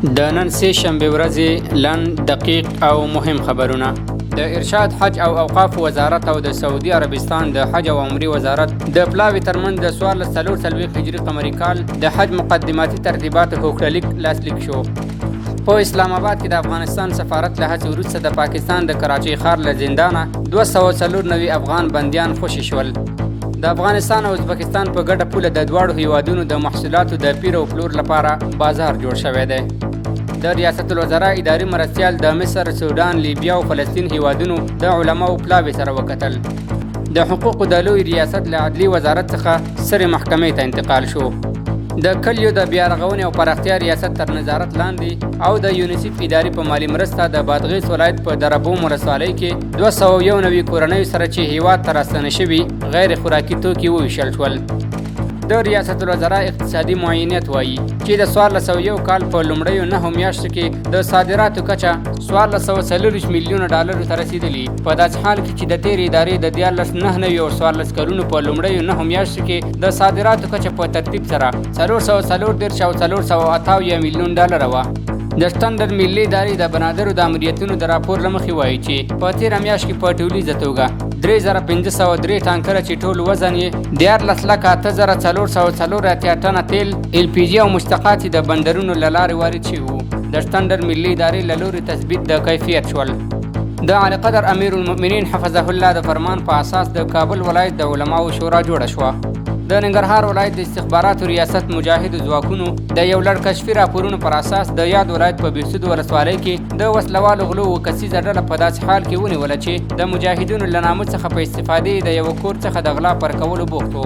د نن سه شنبه ورځې لنډ دقیق او مهم خبرونه. د ارشاد حج او اوقاف وزارت او د سعودي عربستان د حج او عمرې وزارت د پلاوي ترمنځ د 1440 هجري قمري کال د حج مقدماتي ترتیبات هوکړلیک لاسلیک شو. په اسلام آباد کې د افغانستان سفارت له هڅې وروسته د پاکستان د کراچۍ ښار له زندانه 294 افغان بندیان خوشي شول. د افغانستان او ازبکستان په ګډه پوله د دواړو هیوادونو د محصولاتو د پیر او پلور لپاره بازار جوړ شوی دی. د ریاست الوزرا اداري مرستیال د مصر، سودان، لیبیا او فلسطین هیوادونو د علماو پلاوي سره وکتل. د حقوقو د لوی ریاست له عدلي وزارت څخه سرې محکمې ته انتقال شو. د کلیو د بیارغونې او پراختیا ریاست تر نظارت لاندې او د یونیسف اداري په مالی مرسته د بادغیس ولایت په دربوم ولسوالۍ کې 291 کورنیو سره چې هیواد ته راستنه شوي غیر خوراکي توکي وویشل شول. د ریاست الوزرا اقتصادي معاینت وایي چې د 1401 کال په لومړیو 9 میاشتو کې د صادراتو کچه 1440 میلیونه ډالرو ته رسیدلي. په داسې حال کې چې د تېرې ادارې د 1999 او 14 کلونو په لومړیو 9 میاشتو کې د صادراتو کچه په ترتیب سره 440 او 478 میلیون ډالر وه. د سټنډرډ ملي ادارې د بنادرو د امریتونو د راپور له مخې وایي چې په تېره میاشت کې په ټولیزه توګه 3503 ټانکره چې ټول وزن یې 14,8404 ټنه تیل، LPG او مشتقات د بندرونو له لارې وارد شوي وو. د سټنډرډ ملي ادارې له لوري تثبیت د کیفیت شول. د اعلی قدر امیر المؤمنین حفظه الله د فرمان په اساس د کابل ولایت د علماو شورا جوړه شوه. د ننګرهار ولایت د استخباراتو ریاست مجاهدو ځواکونو د یو لړ کشفي راپورونو پر اساس د یاد ولایت په بهسود ولسوالۍ کې د وسلوالو غلو و کسیزه ډله په داسې حال کې ونیوله چې د مجاهدینو له نامه څخه په استفادې د یو کور څخه د غلا پر کولو بوخت و.